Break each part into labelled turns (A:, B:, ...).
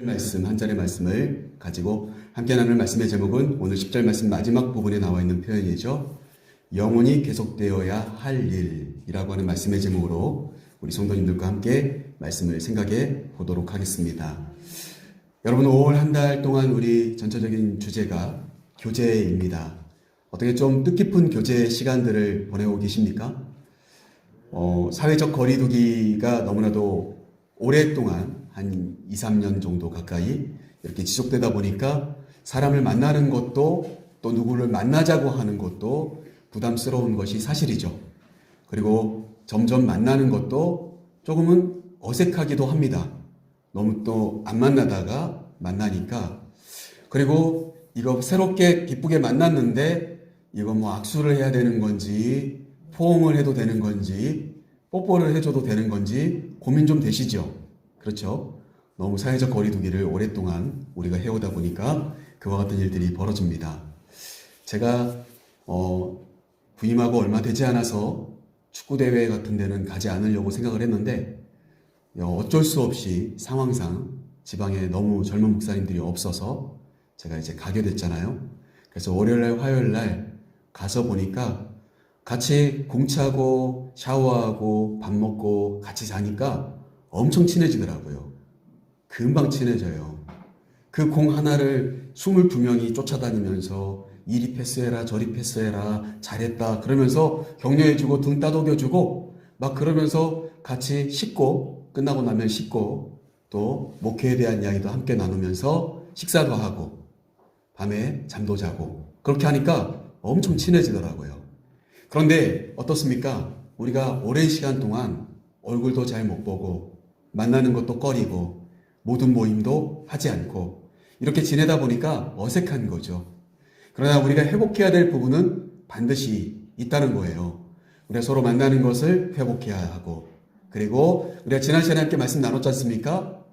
A: 말씀, 한 절의 말씀을 가지고 함께 나눌 말씀의 제목은 오늘 10절 말씀 마지막 부분에 나와 있는 표현이죠. 영원히 계속되어야 할 일이라고 하는 말씀의 제목으로 우리 성도님들과 함께 말씀을 생각해 보도록 하겠습니다. 여러분, 5월 한 달 동안 우리 전체적인 주제가 교제입니다. 어떻게 좀 뜻깊은 교제 시간들을 보내고 계십니까? 사회적 거리두기가 너무나도 오랫동안 한 2, 3년 정도 가까이 이렇게 지속되다 보니까 사람을 만나는 것도 또 누구를 만나자고 하는 것도 부담스러운 것이 사실이죠. 그리고 점점 만나는 것도 조금은 어색하기도 합니다. 너무 또 안 만나다가 만나니까. 그리고 이거 새롭게 기쁘게 만났는데 이거 뭐 악수를 해야 되는 건지 포옹을 해도 되는 건지 뽀뽀를 해줘도 되는 건지 고민 좀 되시죠? 그렇죠? 너무 사회적 거리두기를 오랫동안 우리가 해오다 보니까 그와 같은 일들이 벌어집니다. 제가 부임하고 얼마 되지 않아서 축구대회 같은 데는 가지 않으려고 생각을 했는데 어쩔 수 없이 상황상 지방에 너무 젊은 목사님들이 없어서 제가 이제 가게 됐잖아요. 그래서 월요일날 화요일날 가서 보니까 같이 공차고 샤워하고 밥 먹고 같이 자니까 엄청 친해지더라고요. 금방 친해져요. 그 공 하나를 22명이 쫓아다니면서 이리 패스해라 저리 패스해라 잘했다 그러면서 격려해주고 등 따독여주고 막 그러면서 같이 씻고 끝나고 나면 씻고 또 목회에 대한 이야기도 함께 나누면서 식사도 하고 밤에 잠도 자고 그렇게 하니까 엄청 친해지더라고요. 그런데 어떻습니까? 우리가 오랜 시간 동안 얼굴도 잘 못 보고 만나는 것도 꺼리고 모든 모임도 하지 않고 이렇게 지내다 보니까 어색한 거죠. 그러나 우리가 회복해야 될 부분은 반드시 있다는 거예요. 우리가 서로 만나는 것을 회복해야 하고 그리고 우리가 지난 시간에 함께 말씀 나눴지 않습니까?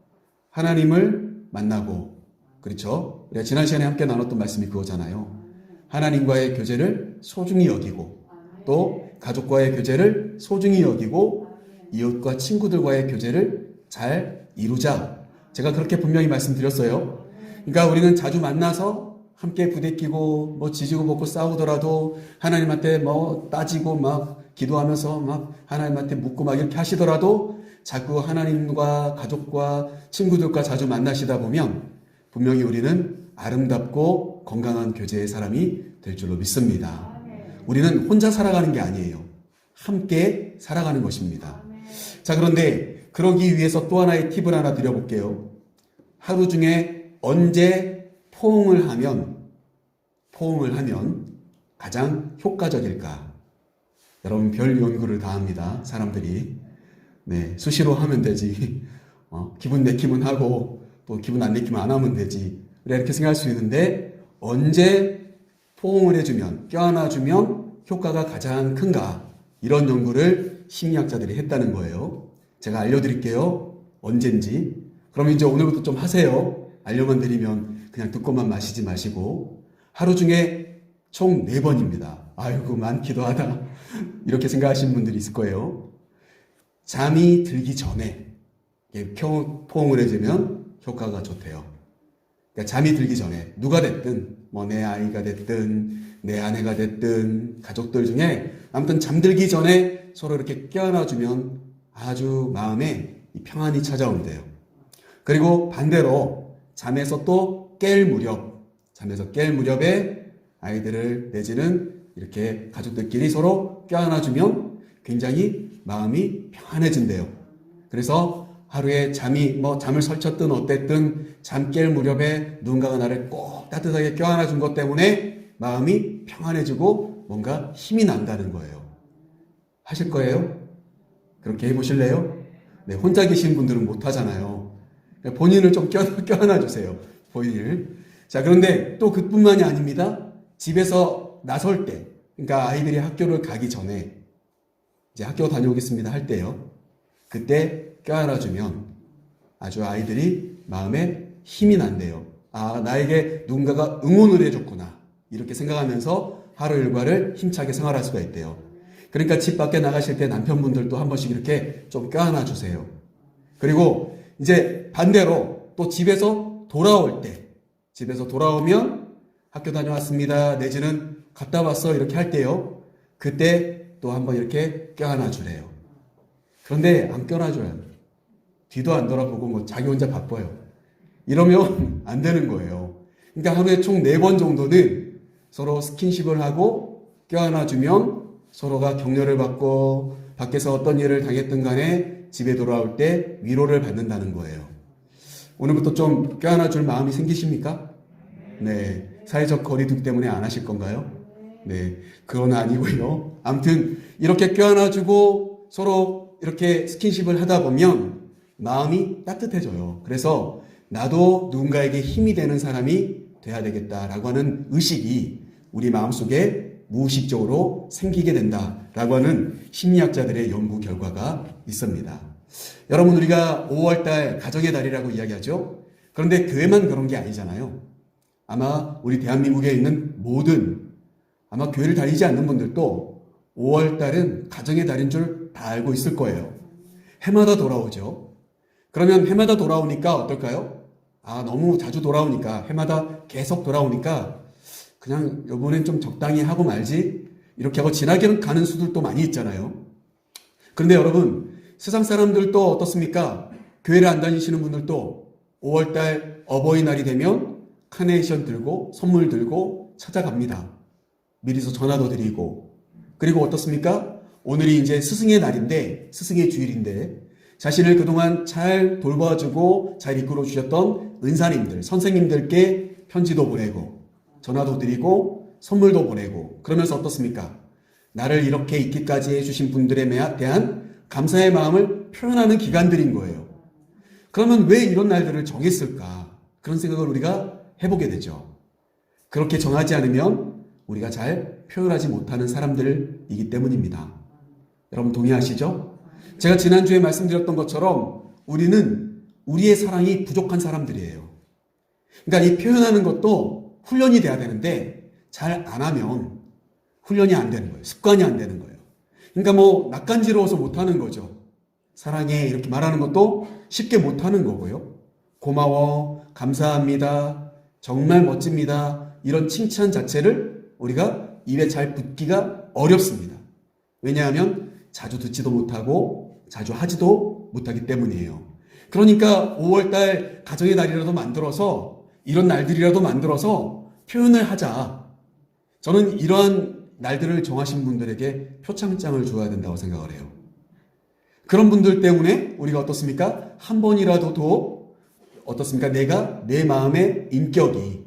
A: 하나님을 만나고 그렇죠? 우리가 지난 시간에 함께 나눴던 말씀이 그거잖아요. 하나님과의 교제를 소중히 여기고 또 가족과의 교제를 소중히 여기고 이웃과 친구들과의 교제를 잘 이루자. 제가 그렇게 분명히 말씀드렸어요. 그러니까 우리는 자주 만나서 함께 부대끼고 뭐 지지고 볶고 싸우더라도 하나님한테 뭐 따지고 막 기도하면서 막 하나님한테 묻고 막 이렇게 하시더라도 자꾸 하나님과 가족과 친구들과 자주 만나시다 보면 분명히 우리는 아름답고 건강한 교제의 사람이 될 줄로 믿습니다. 우리는 혼자 살아가는 게 아니에요. 함께 살아가는 것입니다. 자, 그런데 그러기 위해서 또 하나의 팁을 하나 드려볼게요. 하루 중에 언제 포옹을 하면 가장 효과적일까? 여러분 별 연구를 다 합니다. 사람들이. 네, 수시로 하면 되지. 기분 내키면 하고 또 기분 안 내키면 안 하면 되지. 우리가 이렇게 생각할 수 있는데 언제 포옹을 해주면 껴안아주면 효과가 가장 큰가? 이런 연구를 심리학자들이 했다는 거예요. 제가 알려드릴게요. 언젠지. 그럼 이제 오늘부터 좀 하세요. 알려만 드리면 그냥 듣고만 마시지 마시고 하루 중에 총 4번입니다. 아이고 많기도 하다. 이렇게 생각하시는 분들이 있을 거예요. 잠이 들기 전에 포옹을 해주면 효과가 좋대요. 그러니까 잠이 들기 전에 누가 됐든 뭐 내 아이가 됐든 내 아내가 됐든 가족들 중에 아무튼 잠들기 전에 서로 이렇게 껴안아주면 아주 마음에 평안이 찾아온대요. 그리고 반대로 잠에서 또 깰 무렵에 아이들을 내지는 이렇게 가족들끼리 서로 껴안아주면 굉장히 마음이 평안해진대요. 그래서 하루에 잠을 설쳤든 어땠든 잠 깰 무렵에 누군가가 나를 꼭 따뜻하게 껴안아준 것 때문에 마음이 평안해지고 뭔가 힘이 난다는 거예요. 하실 거예요? 그렇게 해보실래요? 네, 혼자 계신 분들은 못하잖아요. 본인을 좀 껴안아주세요. 본인을. 자, 그런데 또 그뿐만이 아닙니다. 집에서 나설 때, 그러니까 아이들이 학교를 가기 전에 이제 학교 다녀오겠습니다 할 때요. 그때 껴안아주면 아주 아이들이 마음에 힘이 난대요. 아, 나에게 누군가가 응원을 해줬구나. 이렇게 생각하면서 하루 일과를 힘차게 생활할 수가 있대요. 그러니까 집 밖에 나가실 때 남편분들도 한 번씩 이렇게 좀 껴안아 주세요. 그리고 이제 반대로 또 집에서 돌아올 때, 집에서 돌아오면 학교 다녀왔습니다. 내지는 갔다 왔어. 이렇게 할 때요. 그때 또 한번 이렇게 껴안아 주래요. 그런데 안 껴안아줘요. 뒤도 안 돌아보고 뭐 자기 혼자 바빠요. 이러면 안 되는 거예요. 그러니까 하루에 총 4번 정도는 서로 스킨십을 하고 껴안아주면 서로가 격려를 받고 밖에서 어떤 일을 당했든 간에 집에 돌아올 때 위로를 받는다는 거예요. 오늘부터 좀 껴안아줄 마음이 생기십니까? 네. 사회적 거리두기 때문에 안 하실 건가요? 네. 그건 아니고요. 아무튼 이렇게 껴안아주고 서로 이렇게 스킨십을 하다 보면 마음이 따뜻해져요. 그래서 나도 누군가에게 힘이 되는 사람이 돼야 되겠다라고 하는 의식이 우리 마음속에 무의식적으로 생기게 된다라고 하는 심리학자들의 연구 결과가 있습니다. 여러분, 우리가 5월달 가정의 달이라고 이야기하죠. 그런데 교회만 그런 게 아니잖아요. 아마 우리 대한민국에 있는 모든 아마 교회를 다니지 않는 분들도 5월달은 가정의 달인 줄 다 알고 있을 거예요. 해마다 돌아오죠. 그러면 해마다 돌아오니까 어떨까요? 너무 자주 돌아오니까, 해마다 계속 돌아오니까 그냥 이번엔 좀 적당히 하고 말지 이렇게 하고 지나게 가는 수들도 많이 있잖아요. 그런데 여러분, 세상 사람들도 어떻습니까? 교회를 안 다니시는 분들도 5월달 어버이날이 되면 카네이션 들고 선물 들고 찾아갑니다. 미리서 전화도 드리고. 그리고 어떻습니까? 오늘이 이제 스승의 날인데, 스승의 주일인데 자신을 그동안 잘 돌봐주고 잘 이끌어 주셨던 은사님들, 선생님들께 편지도 보내고 전화도 드리고 선물도 보내고, 그러면서 어떻습니까? 나를 이렇게 있기까지 해주신 분들에 대한 감사의 마음을 표현하는 기간들인 거예요. 그러면 왜 이런 날들을 정했을까? 그런 생각을 우리가 해보게 되죠. 그렇게 정하지 않으면 우리가 잘 표현하지 못하는 사람들이기 때문입니다. 여러분 동의하시죠? 제가 지난주에 말씀드렸던 것처럼 우리는 우리의 사랑이 부족한 사람들이에요. 그러니까 이 표현하는 것도 훈련이 돼야 되는데 잘 안 하면 훈련이 안 되는 거예요. 습관이 안 되는 거예요. 그러니까 뭐 낯간지러워서 못하는 거죠. 사랑해 이렇게 말하는 것도 쉽게 못하는 거고요. 고마워, 감사합니다, 정말 멋집니다, 이런 칭찬 자체를 우리가 입에 잘 붙기가 어렵습니다. 왜냐하면 자주 듣지도 못하고 자주 하지도 못하기 때문이에요. 그러니까 5월달 가정의 날이라도 만들어서, 이런 날들이라도 만들어서 표현을 하자. 저는 이러한 날들을 정하신 분들에게 표창장을 줘야 된다고 생각을 해요. 그런 분들 때문에 우리가 어떻습니까? 한 번이라도 더 어떻습니까? 내가 내 마음의 인격이,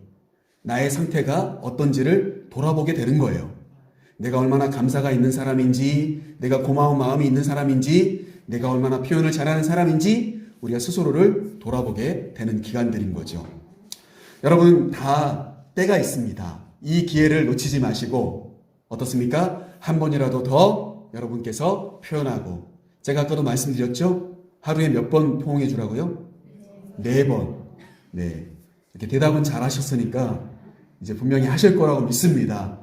A: 나의 상태가 어떤지를 돌아보게 되는 거예요. 내가 얼마나 감사가 있는 사람인지, 내가 고마운 마음이 있는 사람인지, 내가 얼마나 표현을 잘하는 사람인지 우리가 스스로를 돌아보게 되는 기간들인 거죠. 여러분, 다 때가 있습니다. 이 기회를 놓치지 마시고 어떻습니까? 한 번이라도 더 여러분께서 표현하고, 제가 아까도 말씀드렸죠? 하루에 몇 번 포옹해 주라고요? 4번. 네. 이렇게 대답은 잘 하셨으니까 이제 분명히 하실 거라고 믿습니다.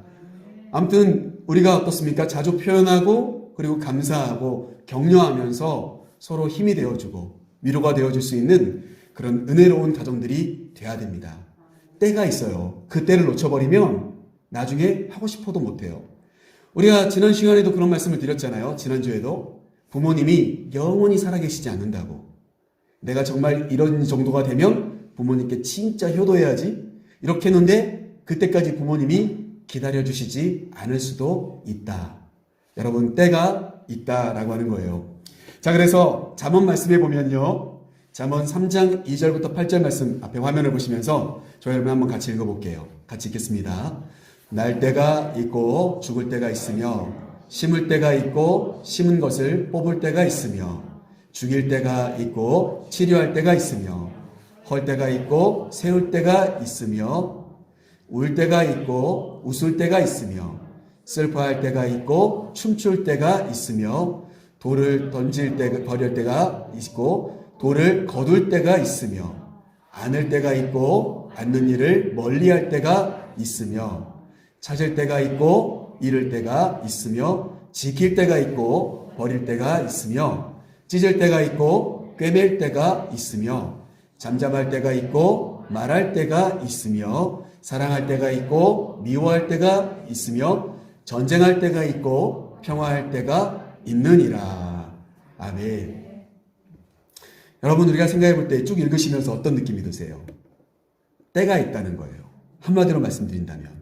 A: 아무튼 우리가 어떻습니까? 자주 표현하고 그리고 감사하고 격려하면서 서로 힘이 되어주고 위로가 되어줄 수 있는 그런 은혜로운 가정들이 돼야 됩니다. 때가 있어요. 그 때를 놓쳐버리면 나중에 하고 싶어도 못해요. 우리가 지난 시간에도 그런 말씀을 드렸잖아요. 지난주에도 부모님이 영원히 살아계시지 않는다고. 내가 정말 이런 정도가 되면 부모님께 진짜 효도해야지 이렇게 했는데 그때까지 부모님이 기다려주시지 않을 수도 있다. 여러분, 때가 있다라고 하는 거예요. 자, 그래서 잠언 말씀에 보면요, 잠언 3장 2절부터 8절 말씀 앞에 화면을 보시면서 저희 한번 같이 읽어볼게요. 같이 읽겠습니다. 날 때가 있고 죽을 때가 있으며, 심을 때가 있고 심은 것을 뽑을 때가 있으며, 죽일 때가 있고 치료할 때가 있으며, 헐 때가 있고 세울 때가 있으며, 울 때가 있고 웃을 때가 있으며, 슬퍼할 때가 있고 춤출 때가 있으며, 돌을 던질 때 버릴 때가 있고 돌을 거둘 때가 있으며, 안을 때가 있고 않는 일을 멀리할 때가 있으며, 찾을 때가 있고 잃을 때가 있으며, 지킬 때가 있고 버릴 때가 있으며, 찢을 때가 있고 꿰맬 때가 있으며, 잠잠할 때가 있고 말할 때가 있으며 사랑할 때가 있고 미워할 때가 있으며 전쟁할 때가 있고 평화할 때가 있느니라. 아멘. 여러분, 우리가 생각해 볼 때 쭉 읽으시면서 어떤 느낌이 드세요? 때가 있다는 거예요. 한마디로 말씀드린다면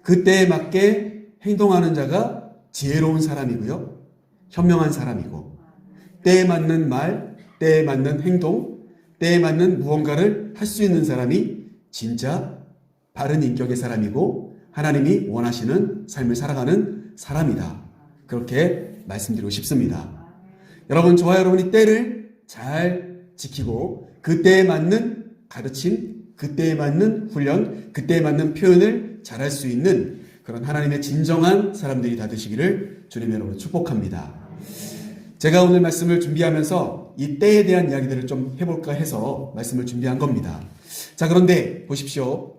A: 그 때에 맞게 행동하는 자가 지혜로운 사람이고요, 현명한 사람이고, 때에 맞는 말, 때에 맞는 행동, 때에 맞는 무언가를 할 수 있는 사람이 진짜 바른 인격의 사람이고 하나님이 원하시는 삶을 살아가는 사람이다. 그렇게 말씀드리고 싶습니다. 여러분, 저와 여러분이 때를 잘 지키고 그때에 맞는 가르침, 그때에 맞는 훈련, 그때에 맞는 표현을 잘할 수 있는 그런 하나님의 진정한 사람들이 다 되시기를 주님의 이름으로 축복합니다. 제가 오늘 말씀을 준비하면서 이 때에 대한 이야기들을 좀 해볼까 해서 말씀을 준비한 겁니다. 자, 그런데 보십시오.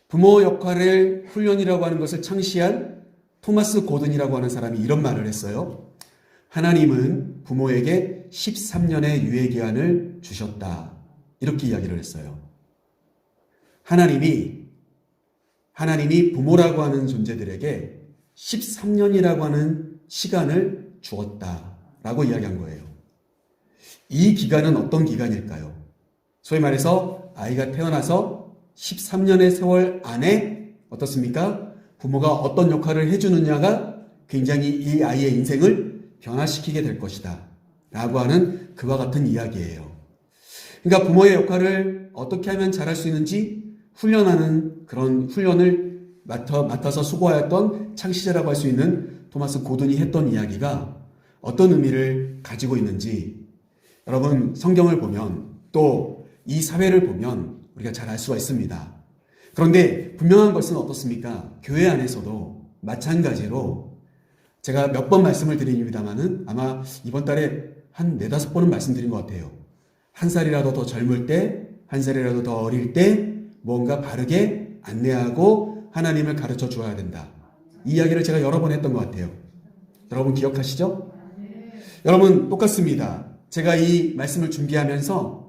A: 부모 역할의 훈련이라고 하는 것을 창시한 토마스 고든이라고 하는 사람이 이런 말을 했어요. 하나님은 부모에게 13년의 유예기한을 주셨다. 이렇게 이야기를 했어요. 하나님이 부모라고 하는 존재들에게 13년이라고 하는 시간을 주었다라고 이야기한 거예요. 이 기간은 어떤 기간일까요? 소위 말해서 아이가 태어나서 13년의 세월 안에 어떻습니까? 부모가 어떤 역할을 해주느냐가 굉장히 이 아이의 인생을 변화시키게 될 것이다 라고 하는 그와 같은 이야기예요. 그러니까 부모의 역할을 어떻게 하면 잘할 수 있는지 훈련하는 그런 훈련을 맡아서 수고하였던 창시자라고 할 수 있는 토마스 고든이 했던 이야기가 어떤 의미를 가지고 있는지 여러분, 성경을 보면 또 이 사회를 보면 우리가 잘 알 수가 있습니다. 그런데 분명한 것은 어떻습니까? 교회 안에서도 마찬가지로 제가 몇 번 말씀을 드립니다만은 아마 이번 달에 한 4-5번은 말씀드린 것 같아요. 한 살이라도 더 젊을 때, 한 살이라도 더 어릴 때 뭔가 바르게 안내하고 하나님을 가르쳐 주어야 된다. 이 이야기를 제가 여러 번 했던 것 같아요. 여러분 기억하시죠? 여러분 똑같습니다. 제가 이 말씀을 준비하면서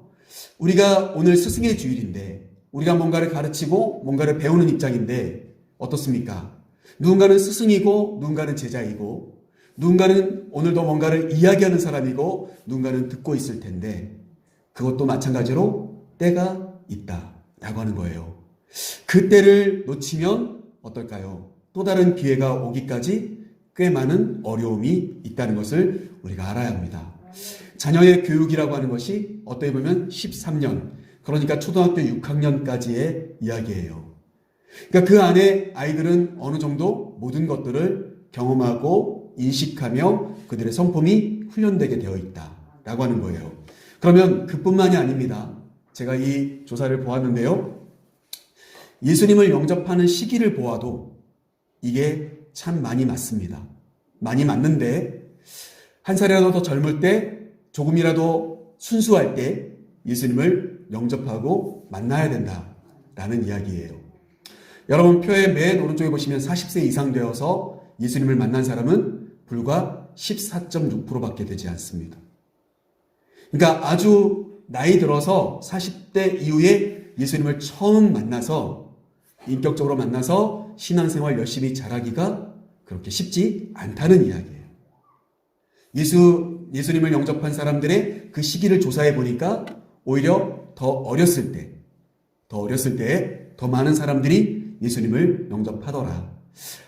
A: 우리가 오늘 스승의 주일인데 우리가 뭔가를 가르치고 뭔가를 배우는 입장인데 어떻습니까? 누군가는 스승이고 누군가는 제자이고 누군가는 오늘도 뭔가를 이야기하는 사람이고 누군가는 듣고 있을 텐데 그것도 마찬가지로 때가 있다라고 하는 거예요. 그 때를 놓치면 어떨까요? 또 다른 기회가 오기까지 꽤 많은 어려움이 있다는 것을 우리가 알아야 합니다. 자녀의 교육이라고 하는 것이 어떻게 보면 13년, 그러니까 초등학교 6학년까지의 이야기예요. 그러니까 그 안에 아이들은 어느 정도 모든 것들을 경험하고 인식하며 그들의 성품이 훈련되게 되어 있다라고 하는 거예요. 그러면 그뿐만이 아닙니다. 제가 이 조사를 보았는데요. 예수님을 영접하는 시기를 보아도 이게 참 많이 맞습니다. 많이 맞는데 한 살이라도 더 젊을 때 조금이라도 순수할 때 예수님을 영접하고 만나야 된다라는 이야기예요. 여러분 표의 맨 오른쪽에 보시면 40세 이상 되어서 예수님을 만난 사람은 불과 14.6%밖에 되지 않습니다. 그러니까 아주 나이 들어서 40대 이후에 예수님을 처음 만나서 인격적으로 만나서 신앙생활 열심히 잘하기가 그렇게 쉽지 않다는 이야기예요. 예수님을 영접한 사람들의 그 시기를 조사해 보니까 오히려 더 어렸을 때 더 많은 사람들이 예수님을 영접하더라.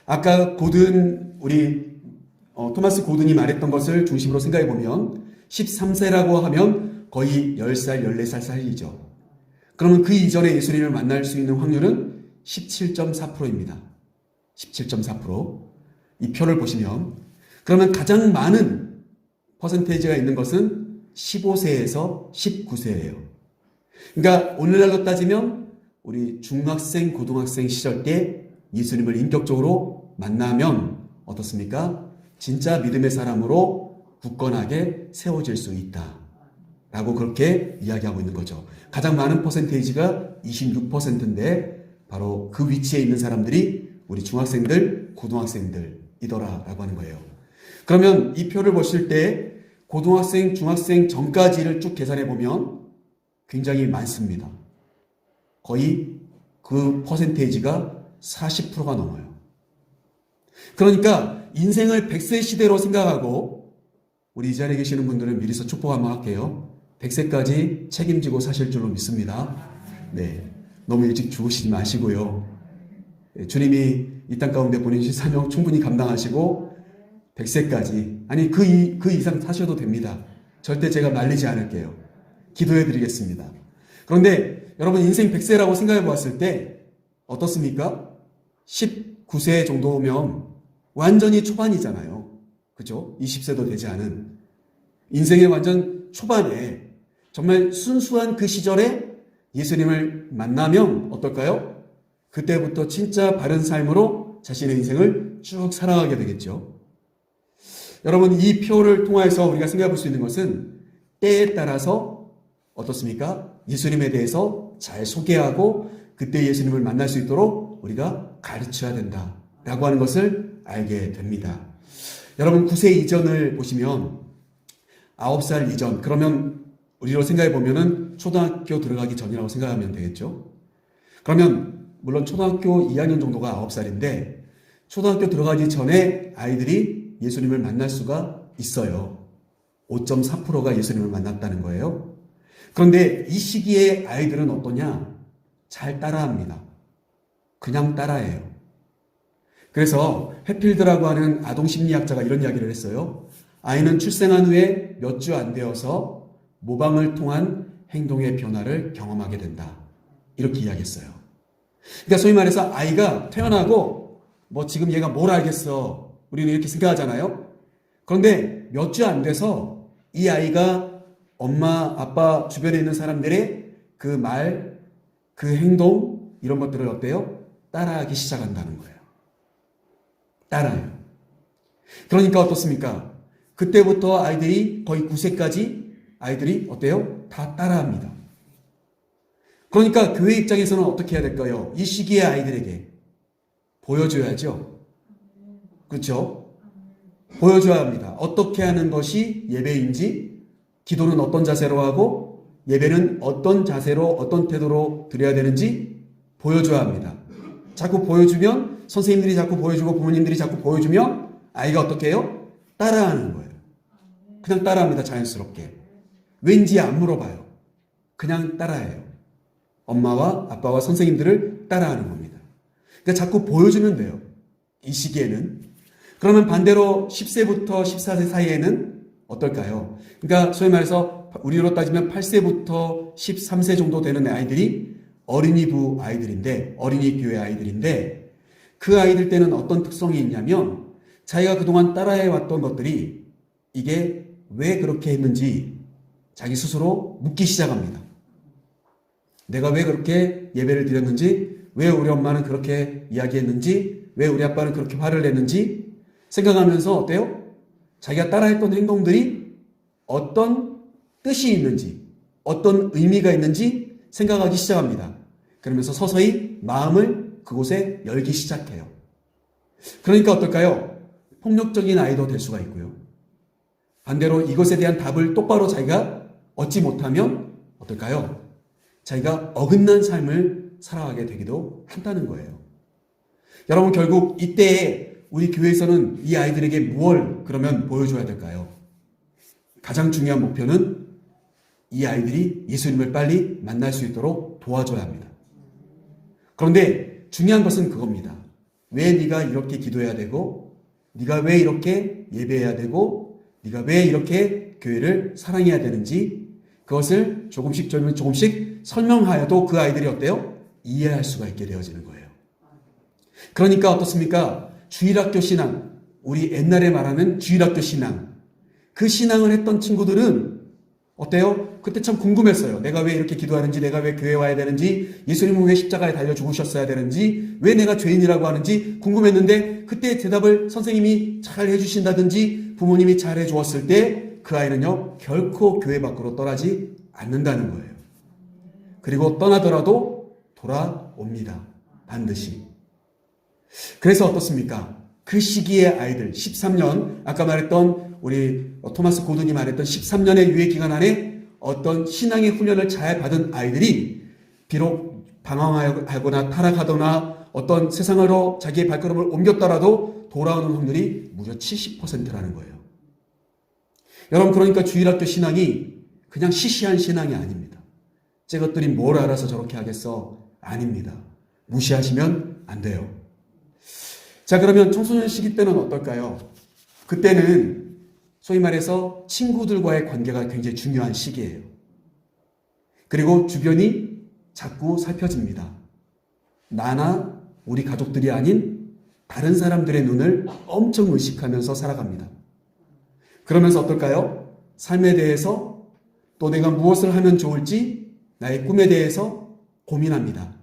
A: 아까 토마스 고든이 말했던 것을 중심으로 생각해 보면 13세라고 하면 거의 10살, 14살 사이죠. 그러면 그 이전에 예수님을 만날 수 있는 확률은 17.4%입니다. 17.4%. 이 표를 보시면 그러면 가장 많은 퍼센테이지가 있는 것은 15세에서 19세예요. 그러니까 오늘날로 따지면 우리 중학생, 고등학생 시절 때 예수님을 인격적으로 만나면 어떻습니까? 진짜 믿음의 사람으로 굳건하게 세워질 수 있다. 라고 그렇게 이야기하고 있는 거죠. 가장 많은 퍼센테이지가 26%인데 바로 그 위치에 있는 사람들이 우리 중학생들, 고등학생들이더라 라고 하는 거예요. 그러면 이 표를 보실 때 고등학생, 중학생 전까지를 쭉 계산해 보면 굉장히 많습니다. 거의 그 퍼센테이지가 40%가 넘어요. 그러니까 인생을 100세 시대로 생각하고 우리 이 자리에 계시는 분들은 미리서 축복 한번 할게요. 100세까지 책임지고 사실 줄로 믿습니다. 네, 너무 일찍 죽으시지 마시고요. 주님이 이 땅 가운데 보내주신 사명 충분히 감당하시고 100세까지 아니 그 이상 사셔도 됩니다. 절대 제가 말리지 않을게요. 기도해 드리겠습니다. 그런데 여러분 인생 100세라고 생각해 보았을 때 어떻습니까? 19세 정도면 완전히 초반이잖아요. 그죠? 20세도 되지 않은 인생의 완전 초반에 정말 순수한 그 시절에 예수님을 만나면 어떨까요? 그때부터 진짜 바른 삶으로 자신의 인생을 쭉 살아가게 되겠죠. 여러분 이 표를 통해서 우리가 생각해 볼 수 있는 것은 때에 따라서 어떻습니까? 예수님에 대해서 잘 소개하고 그때 예수님을 만날 수 있도록 우리가 가르쳐야 된다라고 하는 것을 알게 됩니다. 여러분 9세 이전을 보시면 9살 이전 그러면 우리로 생각해 보면은 초등학교 들어가기 전이라고 생각하면 되겠죠. 그러면 물론 초등학교 2학년 정도가 9살인데 초등학교 들어가기 전에 아이들이 예수님을 만날 수가 있어요. 5.4%가 예수님을 만났다는 거예요. 그런데 이 시기에 아이들은 어떠냐? 잘 따라합니다. 그냥 따라해요. 그래서 해필드라고 하는 아동심리학자가 이런 이야기를 했어요. 아이는 출생한 후에 몇 주 안 되어서 모방을 통한 행동의 변화를 경험하게 된다. 이렇게 이야기했어요. 그러니까 소위 말해서 아이가 태어나고 뭐 지금 얘가 뭘 알겠어. 우리는 이렇게 생각하잖아요. 그런데 몇 주 안 돼서 이 아이가 엄마, 아빠 주변에 있는 사람들의 그 말, 그 행동 이런 것들을 어때요? 따라하기 시작한다는 거예요. 따라해요. 그러니까 어떻습니까? 그때부터 아이들이 거의 9세까지 아이들이 어때요? 다 따라합니다. 그러니까 교회 입장에서는 어떻게 해야 될까요? 이 시기에 아이들에게 보여줘야죠. 그렇죠? 보여줘야 합니다. 어떻게 하는 것이 예배인지, 기도는 어떤 자세로 하고 예배는 어떤 자세로 어떤 태도로 드려야 되는지 보여줘야 합니다. 자꾸 보여주면 선생님들이 자꾸 보여주고 부모님들이 자꾸 보여주면 아이가 어떻게 해요? 따라하는 거예요. 그냥 따라합니다. 자연스럽게. 왠지 안 물어봐요. 그냥 따라해요. 엄마와 아빠와 선생님들을 따라하는 겁니다. 그러니까 자꾸 보여주면 돼요. 이 시기에는. 그러면 반대로 10세부터 14세 사이에는 어떨까요? 그러니까 소위 말해서 우리로 따지면 8세부터 13세 정도 되는 아이들이 어린이부 아이들인데, 어린이 교회 아이들인데 그 아이들 때는 어떤 특성이 있냐면 자기가 그동안 따라해왔던 것들이 이게 왜 그렇게 했는지 자기 스스로 묻기 시작합니다. 내가 왜 그렇게 예배를 드렸는지, 왜 우리 엄마는 그렇게 이야기했는지, 왜 우리 아빠는 그렇게 화를 냈는지 생각하면서 어때요? 자기가 따라했던 행동들이 어떤 뜻이 있는지, 어떤 의미가 있는지 생각하기 시작합니다. 그러면서 서서히 마음을 그곳에 열기 시작해요. 그러니까 어떨까요? 폭력적인 아이도 될 수가 있고요. 반대로 이것에 대한 답을 똑바로 자기가 얻지 못하면 어떨까요? 자기가 어긋난 삶을 살아가게 되기도 한다는 거예요. 여러분 결국 이때에 우리 교회에서는 이 아이들에게 무엇을 그러면 보여줘야 될까요? 가장 중요한 목표는 이 아이들이 예수님을 빨리 만날 수 있도록 도와줘야 합니다. 그런데 중요한 것은 그겁니다. 왜 네가 이렇게 기도해야 되고, 네가 왜 이렇게 예배해야 되고, 네가 왜 이렇게 교회를 사랑해야 되는지 그것을 조금씩 설명하여도 그 아이들이 어때요? 이해할 수가 있게 되어지는 거예요. 그러니까 어떻습니까? 주일학교 신앙, 우리 옛날에 말하는 주일학교 신앙, 그 신앙을 했던 친구들은 어때요? 그때 참 궁금했어요. 내가 왜 이렇게 기도하는지, 내가 왜 교회 와야 되는지, 예수님은 왜 십자가에 달려 죽으셨어야 되는지, 왜 내가 죄인이라고 하는지 궁금했는데 그때 대답을 선생님이 잘 해주신다든지 부모님이 잘 해주었을 때 그 아이는요 결코 교회 밖으로 떠나지 않는다는 거예요. 그리고 떠나더라도 돌아옵니다. 반드시. 그래서 어떻습니까? 그 시기의 아이들 13년, 아까 말했던 우리 토마스 고든이 말했던 13년의 유예 기간 안에 어떤 신앙의 훈련을 잘 받은 아이들이 비록 방황하거나 타락하거나 어떤 세상으로 자기의 발걸음을 옮겼더라도 돌아오는 확률이 무려 70%라는 거예요. 여러분, 그러니까 주일학교 신앙이 그냥 시시한 신앙이 아닙니다. 쟤것들이 뭘 알아서 저렇게 하겠어? 아닙니다. 무시하시면 안 돼요. 자, 그러면 청소년 시기 때는 어떨까요? 그때는 소위 말해서 친구들과의 관계가 굉장히 중요한 시기예요. 그리고 주변이 자꾸 살펴집니다. 나나 우리 가족들이 아닌 다른 사람들의 눈을 엄청 의식하면서 살아갑니다. 그러면서 어떨까요? 삶에 대해서 또 내가 무엇을 하면 좋을지 나의 꿈에 대해서 고민합니다.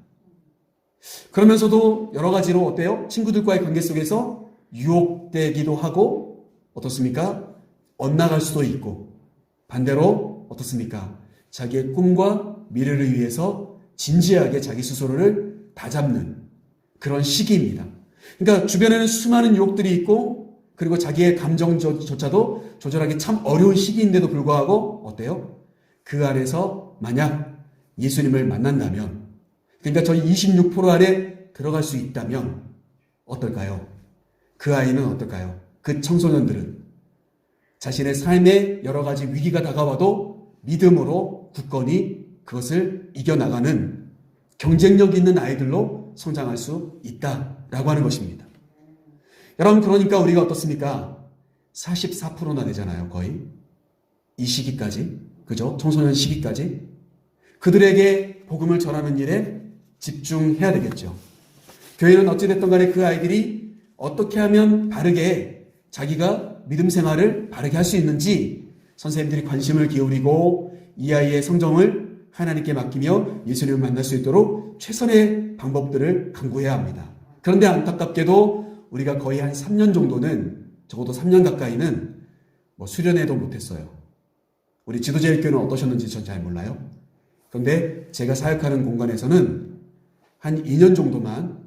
A: 그러면서도 여러 가지로 어때요? 친구들과의 관계 속에서 유혹되기도 하고 어떻습니까? 엇나갈 수도 있고 반대로 어떻습니까? 자기의 꿈과 미래를 위해서 진지하게 자기 스스로를 다잡는 그런 시기입니다. 그러니까 주변에는 수많은 유혹들이 있고 그리고 자기의 감정조차도 조절하기 참 어려운 시기인데도 불구하고 어때요? 그 안에서 만약 예수님을 만난다면 그러니까 저희 26% 안에 들어갈 수 있다면 어떨까요? 그 아이는 어떨까요? 그 청소년들은 자신의 삶에 여러 가지 위기가 다가와도 믿음으로 굳건히 그것을 이겨나가는 경쟁력 있는 아이들로 성장할 수 있다라고 하는 것입니다. 여러분, 그러니까 우리가 어떻습니까? 44%나 되잖아요, 거의. 이 시기까지. 그죠? 청소년 시기까지. 그들에게 복음을 전하는 일에 집중해야 되겠죠. 교회는 어찌됐든 간에 그 아이들이 어떻게 하면 바르게 자기가 믿음 생활을 바르게 할 수 있는지 선생님들이 관심을 기울이고 이 아이의 성정을 하나님께 맡기며 예수님을 만날 수 있도록 최선의 방법들을 강구해야 합니다. 그런데 안타깝게도 우리가 거의 한 3년 정도는 적어도 3년 가까이는 수련회도 못했어요. 우리 지도제일교회는 어떠셨는지 전 잘 몰라요. 그런데 제가 사역하는 공간에서는 한 2년 정도만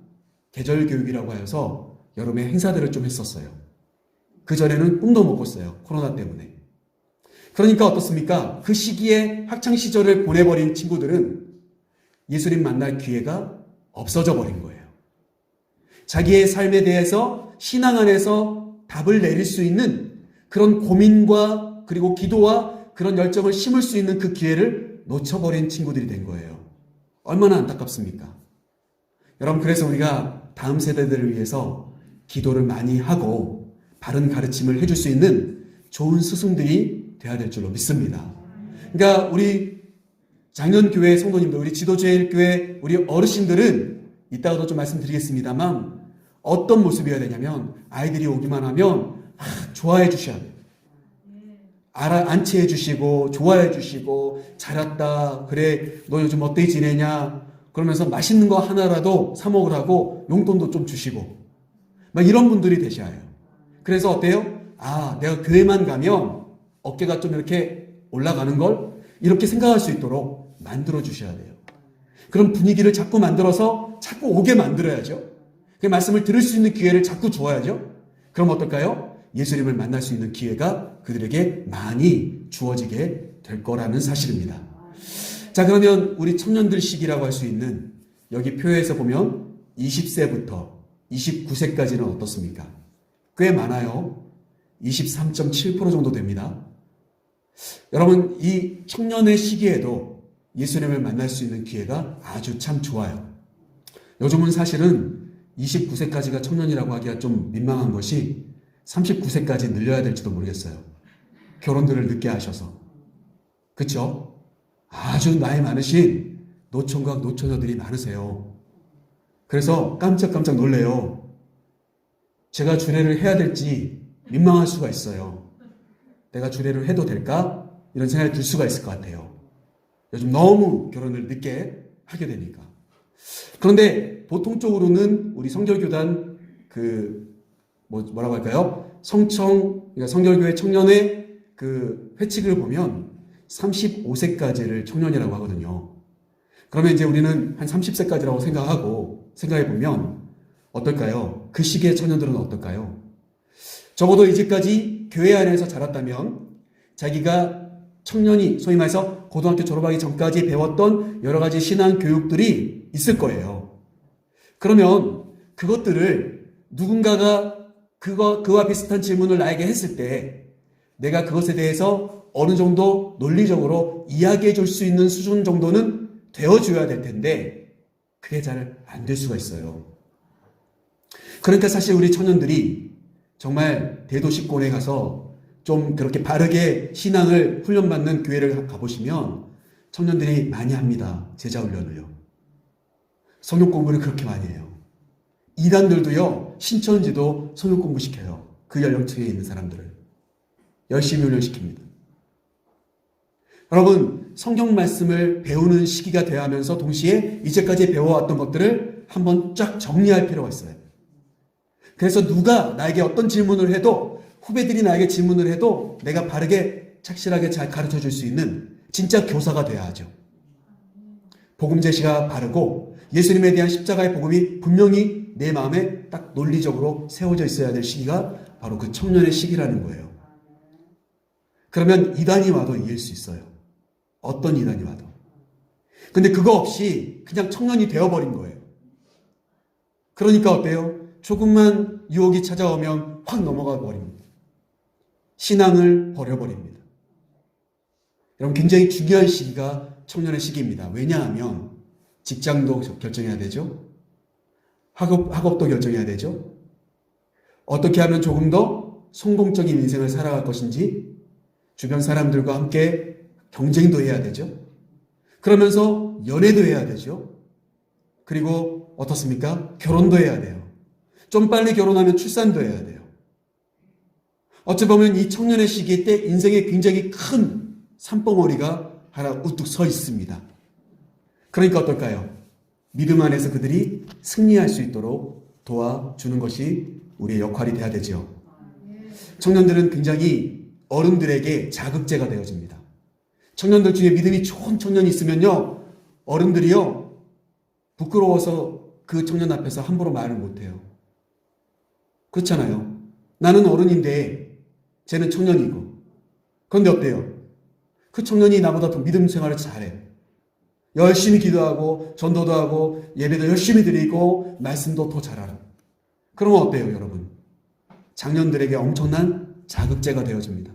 A: 계절교육이라고 하여서 여름에 행사들을 좀 했었어요. 그전에는 꿈도 못 꿨어요. 코로나 때문에. 그러니까 어떻습니까? 그 시기에 학창시절을 보내버린 친구들은 예수님 만날 기회가 없어져 버린 거예요. 자기의 삶에 대해서 신앙 안에서 답을 내릴 수 있는 그런 고민과 그리고 기도와 그런 열정을 심을 수 있는 그 기회를 놓쳐버린 친구들이 된 거예요. 얼마나 안타깝습니까? 여러분, 그래서 우리가 다음 세대들을 위해서 기도를 많이 하고 바른 가르침을 해줄 수 있는 좋은 스승들이 되어야 될 줄로 믿습니다. 그러니까 우리 장년교회 성도님들, 우리 지도제일교회 우리 어르신들은 이따가도 좀 말씀드리겠습니다만 어떤 모습이어야 되냐면 아이들이 오기만 하면 좋아해 주셔야 돼요. 안치해 주시고 좋아해 주시고 잘 왔다, 그래 너 요즘 어떻게 지내냐 그러면서 맛있는 거 하나라도 사 먹으라고 용돈도 좀 주시고 막 이런 분들이 되셔야 해요. 그래서 어때요? 내가 교회만 가면 어깨가 좀 이렇게 올라가는 걸 이렇게 생각할 수 있도록 만들어 주셔야 돼요. 그런 분위기를 자꾸 만들어서 자꾸 오게 만들어야죠. 그 말씀을 들을 수 있는 기회를 자꾸 주어야죠. 그럼 어떨까요? 예수님을 만날 수 있는 기회가 그들에게 많이 주어지게 될 거라는 사실입니다. 자, 그러면 우리 청년들 시기라고 할 수 있는 여기 표에서 보면 20세부터 29세까지는 어떻습니까? 꽤 많아요. 23.7% 정도 됩니다. 여러분, 이 청년의 시기에도 예수님을 만날 수 있는 기회가 아주 참 좋아요. 요즘은 사실은 29세까지가 청년이라고 하기가 좀 민망한 것이 39세까지 늘려야 될지도 모르겠어요. 결혼들을 늦게 하셔서. 그렇죠? 아주 나이 많으신 노총각 노처녀들이 많으세요. 그래서 깜짝깜짝 놀래요. 제가 주례를 해야 될지 민망할 수가 있어요. 내가 주례를 해도 될까? 이런 생각이 들 수가 있을 것 같아요. 요즘 너무 결혼을 늦게 하게 되니까. 그런데 보통적으로는 우리 성결교단 뭐라고 할까요? 그러니까 성결교회 청년회 회칙을 보면 35세까지를 청년이라고 하거든요. 그러면 이제 우리는 한 30세까지라고 생각해 보면 어떨까요? 그 시기의 청년들은 어떨까요? 적어도 이제까지 교회 안에서 자랐다면 자기가 청년이 소위 말해서 고등학교 졸업하기 전까지 배웠던 여러 가지 신앙 교육들이 있을 거예요. 그러면 그것들을 누군가가 그와 비슷한 질문을 나에게 했을 때 내가 그것에 대해서 어느 정도 논리적으로 이야기해 줄 수 있는 수준 정도는 되어줘야 될 텐데 그게 잘 안 될 수가 있어요. 그러니까 사실 우리 청년들이 정말 대도시권에 가서 좀 그렇게 바르게 신앙을 훈련받는 교회를 가보시면 청년들이 많이 합니다. 제자 훈련을요. 성경 공부를 그렇게 많이 해요. 이단들도요, 신천지도 성경 공부 시켜요. 그 연령층에 있는 사람들을. 열심히 훈련시킵니다. 여러분, 성경 말씀을 배우는 시기가 되어 하면서 동시에 이제까지 배워왔던 것들을 한번 쫙 정리할 필요가 있어요. 그래서 누가 나에게 어떤 질문을 해도, 후배들이 나에게 질문을 해도 내가 바르게 착실하게 잘 가르쳐 줄 수 있는 진짜 교사가 돼야 하죠. 복음 제시가 바르고 예수님에 대한 십자가의 복음이 분명히 내 마음에 딱 논리적으로 세워져 있어야 될 시기가 바로 그 청년의 시기라는 거예요. 그러면 이단이 와도 이길 수 있어요. 어떤 이단이 와도. 근데 그거 없이 그냥 청년이 되어버린 거예요. 그러니까 어때요? 조금만 유혹이 찾아오면 확 넘어가 버립니다. 신앙을 버려버립니다. 여러분, 굉장히 중요한 시기가 청년의 시기입니다. 왜냐하면 직장도 결정해야 되죠. 학업도 결정해야 되죠. 어떻게 하면 조금 더 성공적인 인생을 살아갈 것인지 주변 사람들과 함께 경쟁도 해야 되죠. 그러면서 연애도 해야 되죠. 그리고 어떻습니까? 결혼도 해야 돼요. 좀 빨리 결혼하면 출산도 해야 돼요. 어찌 보면 이 청년의 시기 때 인생에 굉장히 큰 산봉우리가 하나 우뚝 서 있습니다. 그러니까 어떨까요? 믿음 안에서 그들이 승리할 수 있도록 도와주는 것이 우리의 역할이 돼야 되죠. 청년들은 굉장히 어른들에게 자극제가 되어집니다. 청년들 중에 믿음이 좋은 청년이 있으면요, 어른들이요, 부끄러워서 그 청년 앞에서 함부로 말을 못해요. 그렇잖아요. 나는 어른인데 쟤는 청년이고. 그런데 어때요? 그 청년이 나보다 더 믿음 생활을 잘해. 열심히 기도하고 전도도 하고 예배도 열심히 드리고 말씀도 더 잘 알아. 그러면 어때요, 여러분? 장년들에게 엄청난 자극제가 되어집니다.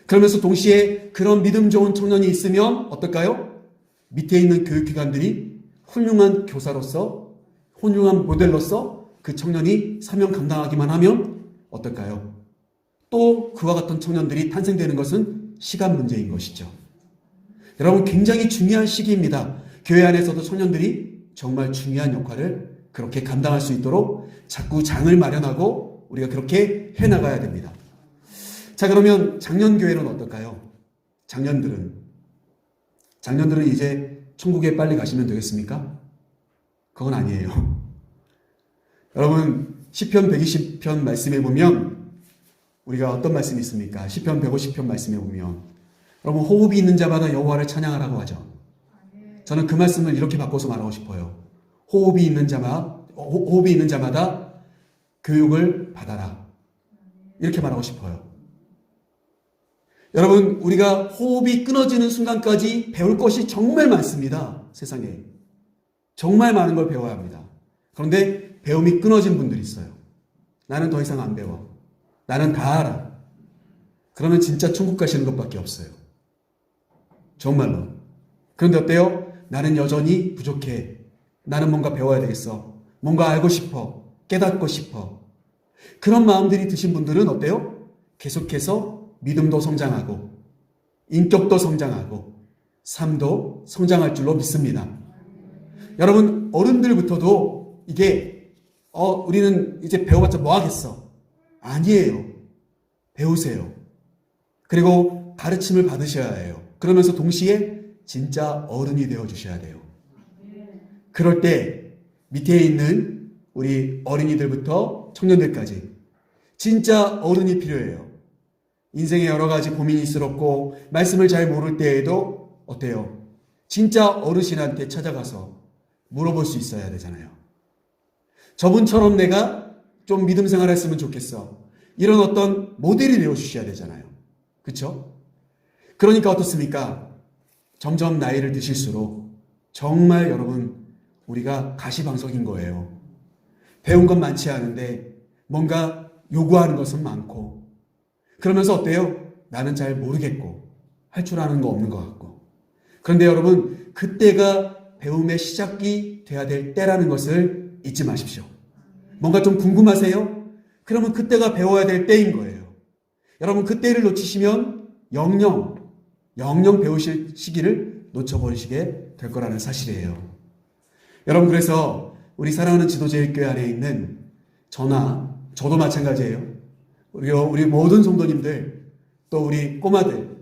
A: 그러면서 동시에 그런 믿음 좋은 청년이 있으면 어떨까요? 밑에 있는 교육기관들이 훌륭한 교사로서, 훌륭한 모델로서 그 청년이 사명 감당하기만 하면 어떨까요? 또 그와 같은 청년들이 탄생되는 것은 시간 문제인 것이죠. 여러분, 굉장히 중요한 시기입니다. 교회 안에서도 청년들이 정말 중요한 역할을 그렇게 감당할 수 있도록 자꾸 장을 마련하고 우리가 그렇게 해나가야 됩니다. 자, 그러면 장년교회는 어떨까요? 장년들은 이제 천국에 빨리 가시면 되겠습니까? 그건 아니에요. 여러분, 시편 120편 말씀에 보면 우리가 어떤 말씀이 있습니까? 시편 150편 말씀에 보면 여러분, 호흡이 있는 자마다 여호와를 찬양하라고 하죠. 저는 그 말씀을 이렇게 바꿔서 말하고 싶어요. 호흡이 있는 자마다 교육을 받아라. 이렇게 말하고 싶어요. 여러분, 우리가 호흡이 끊어지는 순간까지 배울 것이 정말 많습니다. 세상에. 정말 많은 걸 배워야 합니다. 그런데 배움이 끊어진 분들이 있어요. 나는 더 이상 안 배워. 나는 다 알아. 그러면 진짜 천국 가시는 것밖에 없어요. 정말로. 그런데 어때요? 나는 여전히 부족해. 나는 뭔가 배워야 되겠어. 뭔가 알고 싶어. 깨닫고 싶어. 그런 마음들이 드신 분들은 어때요? 계속해서 믿음도 성장하고 인격도 성장하고 삶도 성장할 줄로 믿습니다. 여러분, 어른들부터도 이게 우리는 이제 배워봤자 뭐 하겠어? 아니에요. 배우세요. 그리고 가르침을 받으셔야 해요. 그러면서 동시에 진짜 어른이 되어주셔야 돼요. 그럴 때 밑에 있는 우리 어린이들부터 청년들까지 진짜 어른이 필요해요. 인생에 여러 가지 고민이 있었고 말씀을 잘 모를 때에도 어때요? 진짜 어르신한테 찾아가서 물어볼 수 있어야 되잖아요. 저분처럼 내가 좀 믿음 생활했으면 좋겠어. 이런 어떤 모델이 되어주셔야 되잖아요. 그렇죠? 그러니까 어떻습니까? 점점 나이를 드실수록 정말 여러분 우리가 가시방석인 거예요. 배운 건 많지 않은데 뭔가 요구하는 것은 많고 그러면서 어때요? 나는 잘 모르겠고 할 줄 아는 거 없는 것 같고. 그런데 여러분 그때가 배움의 시작이 돼야 될 때라는 것을 잊지 마십시오. 뭔가 좀 궁금하세요? 그러면 그때가 배워야 될 때인 거예요. 여러분 그때를 놓치시면 영영 배우실 시기를 놓쳐버리시게 될 거라는 사실이에요. 여러분 그래서 우리 사랑하는 지도제일교회 안에 있는 저도 마찬가지예요. 우리 모든 성도님들, 또 우리 꼬마들,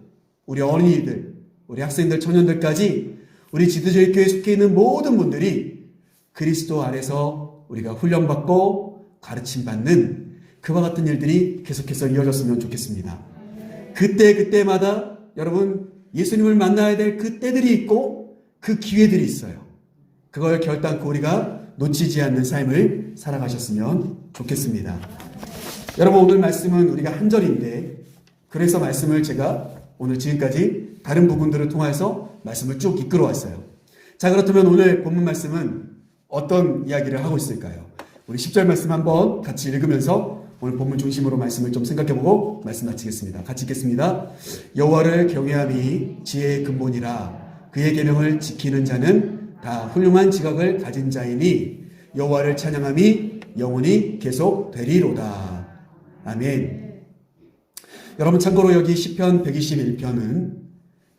A: 우리 어린이들, 우리 학생들, 청년들까지 우리 지도제일교회에 속해 있는 모든 분들이 그리스도 안에서 우리가 훈련받고 가르침받는 그와 같은 일들이 계속해서 이어졌으면 좋겠습니다. 그때마다 여러분 예수님을 만나야 될 그 때들이 있고 그 기회들이 있어요. 그걸 결단코 우리가 놓치지 않는 삶을 살아가셨으면 좋겠습니다. 여러분 오늘 말씀은 우리가 한 절인데 그래서 말씀을 제가 오늘 지금까지 다른 부분들을 통해서 말씀을 쭉 이끌어 왔어요. 자, 그렇다면 오늘 본문 말씀은 어떤 이야기를 하고 있을까요? 우리 10절 말씀 한번 같이 읽으면서 오늘 본문 중심으로 말씀을 좀 생각해보고 말씀 마치겠습니다. 같이 읽겠습니다. 여호와를 경외함이 지혜의 근본이라 그의 계명을 지키는 자는 다 훌륭한 지각을 가진 자이니 여호와를 찬양함이 영원히 계속 되리로다. 아멘. 여러분 참고로 여기 시편 121편은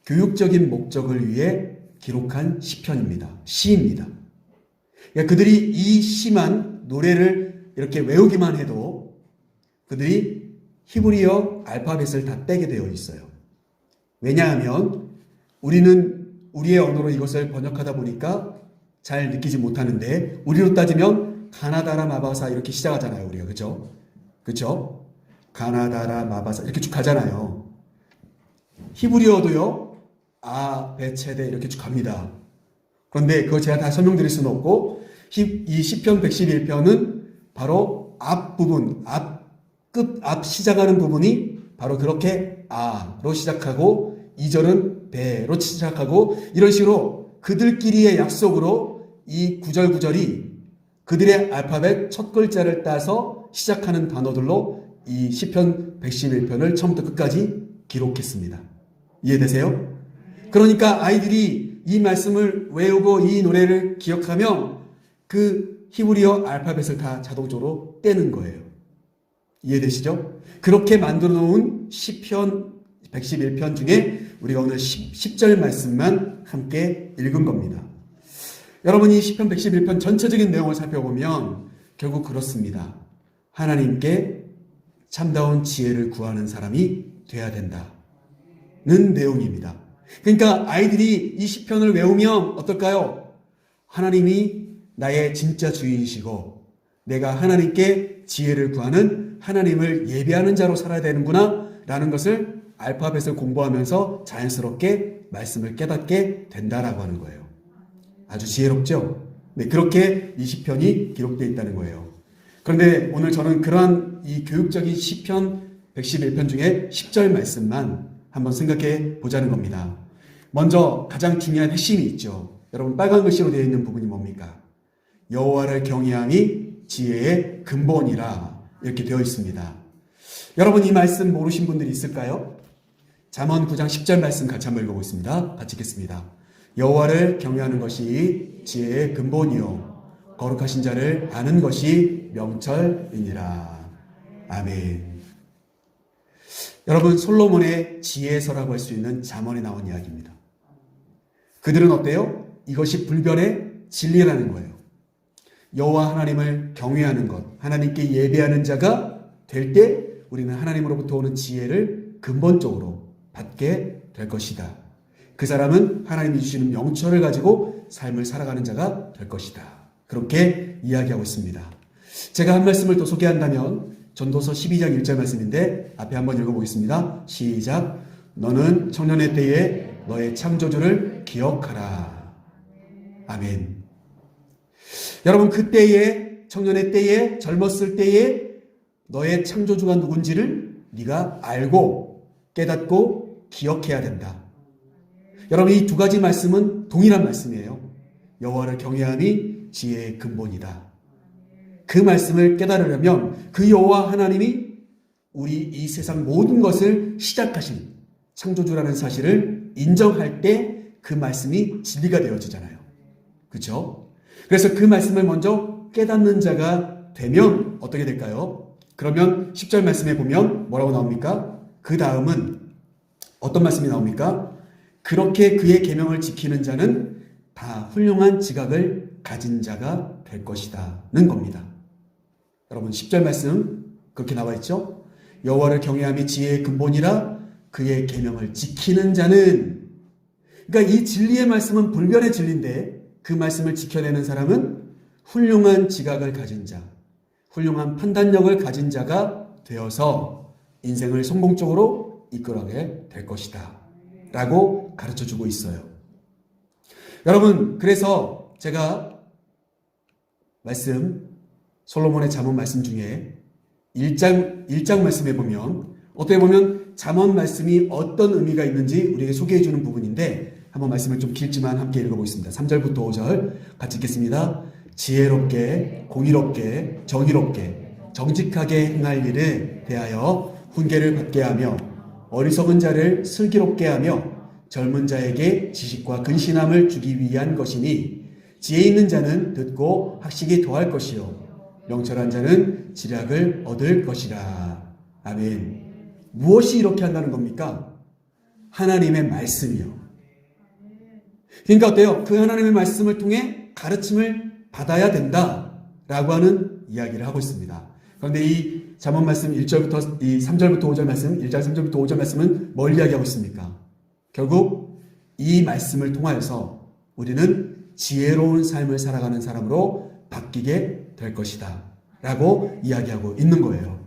A: 교육적인 목적을 위해 기록한 시편입니다. 시입니다. 그러니까 그들이 이 시만 노래를 이렇게 외우기만 해도 그들이 히브리어 알파벳을 다 떼게 되어 있어요. 왜냐하면 우리는 우리의 언어로 이것을 번역하다 보니까 잘 느끼지 못하는데 우리로 따지면 가나다라 마바사 이렇게 시작하잖아요. 우리가 그렇죠? 가나다라 마바사 이렇게 쭉 가잖아요. 히브리어도요. 베체데 이렇게 쭉 갑니다. 그런데 그거 제가 다 설명드릴 수는 없고 이 시편 111편은 바로 앞부분, 앞 시작하는 부분이 바로 그렇게 아로 시작하고 2절은 배로 시작하고 이런 식으로 그들끼리의 약속으로 이 구절이 그들의 알파벳 첫 글자를 따서 시작하는 단어들로 이 시편 111편을 처음부터 끝까지 기록했습니다. 이해되세요? 그러니까 아이들이 이 말씀을 외우고 이 노래를 기억하면 그 히브리어 알파벳을 다 자동적으로 떼는 거예요. 이해되시죠? 그렇게 만들어 놓은 시편 111편 중에 우리가 오늘 10절 말씀만 함께 읽은 겁니다. 여러분 이 시편 111편 전체적인 내용을 살펴보면 결국 그렇습니다. 하나님께 참다운 지혜를 구하는 사람이 돼야 된다는 내용입니다. 그러니까 아이들이 이 시편을 외우면 어떨까요? 하나님이 나의 진짜 주인이시고 내가 하나님께 지혜를 구하는 하나님을 예배하는 자로 살아야 되는구나 라는 것을 알파벳을 공부하면서 자연스럽게 말씀을 깨닫게 된다라고 하는 거예요. 아주 지혜롭죠? 네, 그렇게 이 시편이 기록되어 있다는 거예요. 그런데 오늘 저는 그러한 이 교육적인 시편 111편 중에 10절 말씀만 한번 생각해 보자는 겁니다. 먼저 가장 중요한 핵심이 있죠. 여러분 빨간 글씨로 되어 있는 부분이 뭡니까? 여호와를 경외함이 지혜의 근본이라 이렇게 되어 있습니다. 여러분 이 말씀 모르신 분들이 있을까요? 잠언 9장 10절 말씀 같이 한번 읽어보겠습니다. 같이 읽겠습니다. 여호와를 경외하는 것이 지혜의 근본이요 거룩하신 자를 아는 것이 명철이니라. 아멘. 여러분 솔로몬의 지혜서라고 할 수 있는 잠언에 나온 이야기입니다. 그들은 어때요? 이것이 불변의 진리라는 거예요. 여호와 하나님을 경외하는 것, 하나님께 예배하는 자가 될 때 우리는 하나님으로부터 오는 지혜를 근본적으로 받게 될 것이다. 그 사람은 하나님이 주시는 명철을 가지고 삶을 살아가는 자가 될 것이다. 그렇게 이야기하고 있습니다. 제가 한 말씀을 또 소개한다면 전도서 12장 1절 말씀인데 앞에 한번 읽어보겠습니다. 시작. 너는 청년의 때에 너의 창조주를 기억하라. 아멘. 여러분 그때에 청년의 때에 젊었을 때에 너의 창조주가 누군지를 네가 알고 깨닫고 기억해야 된다. 여러분, 이 두 가지 말씀은 동일한 말씀이에요. 여호와를 경외함이 지혜의 근본이다. 그 말씀을 깨달으려면 그 여호와 하나님이 우리 이 세상 모든 것을 시작하신 창조주라는 사실을 인정할 때 그 말씀이 진리가 되어지잖아요. 그렇죠? 그래서 그 말씀을 먼저 깨닫는 자가 되면 어떻게 될까요? 그러면 10절 말씀에 보면 뭐라고 나옵니까? 그 다음은 어떤 말씀이 나옵니까? 그렇게 그의 계명을 지키는 자는 다 훌륭한 지각을 가진 자가 될 것이다는 겁니다. 여러분, 10절 말씀 그렇게 나와 있죠? 여호와를 경외함이 지혜의 근본이라 그의 계명을 지키는 자는, 그러니까 이 진리의 말씀은 불변의 진리인데 그 말씀을 지켜내는 사람은 훌륭한 지각을 가진 자, 훌륭한 판단력을 가진 자가 되어서 인생을 성공적으로 이끌어가게 될 것이다 라고 가르쳐주고 있어요. 여러분, 그래서 제가 솔로몬의 잠언 말씀 중에 1장 말씀에 보면 어떻게 보면 잠언 말씀이 어떤 의미가 있는지 우리에게 소개해 주는 부분인데 한번 말씀을 좀 길지만 함께 읽어보겠습니다. 3절부터 5절 같이 읽겠습니다. 지혜롭게, 공의롭게, 정의롭게, 정직하게 행할 일에 대하여 훈계를 받게 하며 어리석은 자를 슬기롭게 하며 젊은 자에게 지식과 근신함을 주기 위한 것이니 지혜 있는 자는 듣고 학식이 더할 것이요 명철한 자는 지략을 얻을 것이라. 아멘. 무엇이 이렇게 한다는 겁니까? 하나님의 말씀이요. 그러니까 어때요? 그 하나님의 말씀을 통해 가르침을 받아야 된다라고 하는 이야기를 하고 있습니다. 그런데 이 잠언 말씀 1절부터 3절부터 5절 말씀, 1장 3절부터 5절 말씀은 뭘 이야기하고 있습니까? 결국 이 말씀을 통하여서 우리는 지혜로운 삶을 살아가는 사람으로 바뀌게 될 것이다 라고 이야기하고 있는 거예요.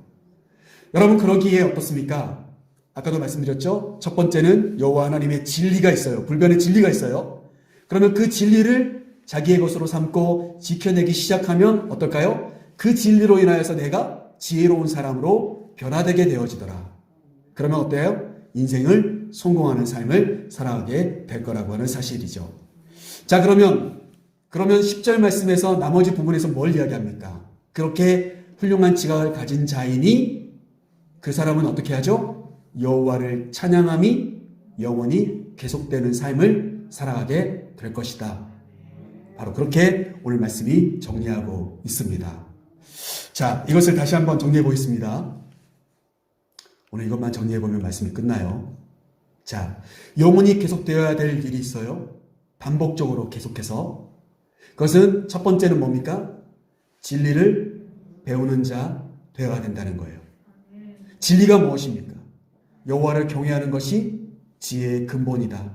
A: 여러분, 그러기에 어떻습니까? 아까도 말씀드렸죠? 첫 번째는 여호와 하나님의 진리가 있어요. 불변의 진리가 있어요. 그러면 그 진리를 자기의 것으로 삼고 지켜내기 시작하면 어떨까요? 그 진리로 인하여서 내가 지혜로운 사람으로 변화되게 되어지더라. 그러면 어때요? 인생을 성공하는 삶을 살아가게 될 거라고 하는 사실이죠. 자, 그러면 10절 말씀에서 나머지 부분에서 뭘 이야기합니까? 그렇게 훌륭한 지각을 가진 자이니 그 사람은 어떻게 하죠? 여호와를 찬양함이 영원히 계속되는 삶을 살아가게 될 것이다. 바로 그렇게 오늘 말씀이 정리하고 있습니다. 자, 이것을 다시 한번 정리해 보겠습니다. 오늘 이것만 정리해 보면 말씀이 끝나요. 자, 영원히 계속되어야 될 일이 있어요. 반복적으로 계속해서. 그것은 첫 번째는 뭡니까? 진리를 배우는 자 되어야 된다는 거예요. 진리가 무엇입니까? 여호와를 경외하는 것이 지혜의 근본이다.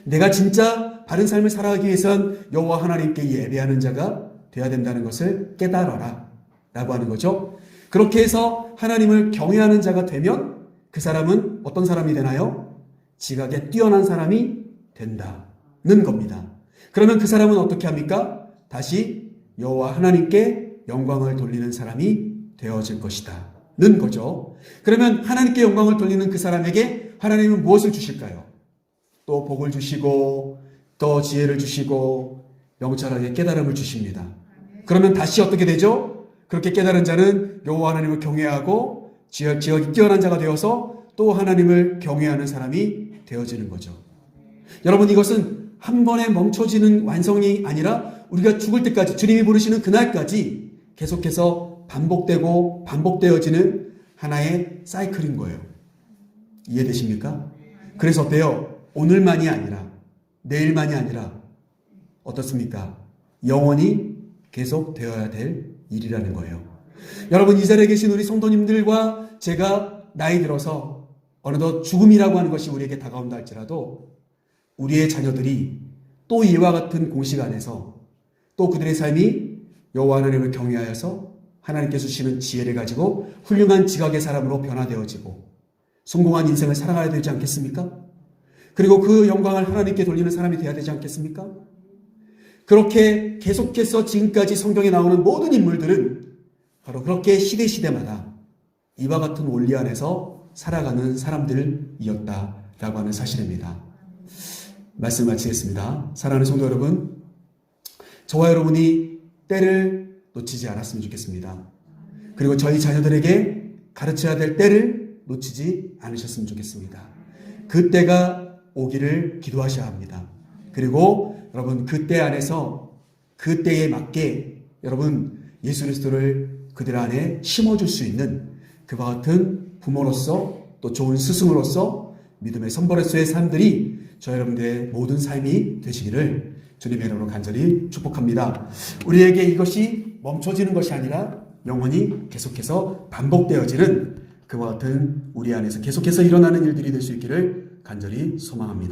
A: 내가 진짜 바른 삶을 살아가기 위해선 여호와 하나님께 예배하는 자가 되어야 된다는 것을 깨달아라 라고 하는 거죠. 그렇게 해서 하나님을 경외하는 자가 되면 그 사람은 어떤 사람이 되나요? 지각에 뛰어난 사람이 된다는 겁니다. 그러면 그 사람은 어떻게 합니까? 다시 여호와 하나님께 영광을 돌리는 사람이 되어질 것이다 는 거죠. 그러면 하나님께 영광을 돌리는 그 사람에게 하나님은 무엇을 주실까요? 또 복을 주시고 또 지혜를 주시고 명철하게 깨달음을 주십니다. 그러면 다시 어떻게 되죠? 그렇게 깨달은 자는 여호와 하나님을 경외하고 지각이 뛰어난 자가 되어서 또 하나님을 경외하는 사람이 되어지는 거죠. 여러분, 이것은 한 번에 멈춰지는 완성이 아니라 우리가 죽을 때까지, 주님이 부르시는 그날까지 계속해서 반복되고 반복되어지는 하나의 사이클인 거예요. 이해되십니까? 그래서 어때요? 오늘만이 아니라, 내일만이 아니라 어떻습니까? 영원히 계속되어야 될 일이라는 거예요. 여러분, 이 자리에 계신 우리 성도님들과 제가 나이 들어서 어느덧 죽음이라고 하는 것이 우리에게 다가온다 할지라도 우리의 자녀들이 또 이와 같은 공식 안에서 또 그들의 삶이 여호와 하나님을 경외하여서 하나님께서 주시는 지혜를 가지고 훌륭한 지각의 사람으로 변화되어지고 성공한 인생을 살아가야 되지 않겠습니까? 그리고 그 영광을 하나님께 돌리는 사람이 되어야 되지 않겠습니까? 그렇게 계속해서 지금까지 성경에 나오는 모든 인물들은 바로 그렇게 시대마다 이와 같은 원리 안에서 살아가는 사람들이었다라는 라고 하는 사실입니다. 말씀 마치겠습니다. 사랑하는 성도 여러분, 저와 여러분이 때를 놓치지 않았으면 좋겠습니다. 그리고 저희 자녀들에게 가르쳐야 될 때를 놓치지 않으셨으면 좋겠습니다. 그 때가 오기를 기도하셔야 합니다. 그리고 여러분 그 때 안에서 그 때에 맞게 여러분 예수 그리스도를 그들 안에 심어줄 수 있는 그와 같은 부모로서 또 좋은 스승으로서 믿음의 선벌로서의 삶들이 저 여러분들의 모든 삶이 되시기를 주님의 이름으로 간절히 축복합니다. 우리에게 이것이 멈춰지는 것이 아니라 영원히 계속해서 반복되어지는 그와 같은 우리 안에서 계속해서 일어나는 일들이 될 수 있기를 간절히 소망합니다.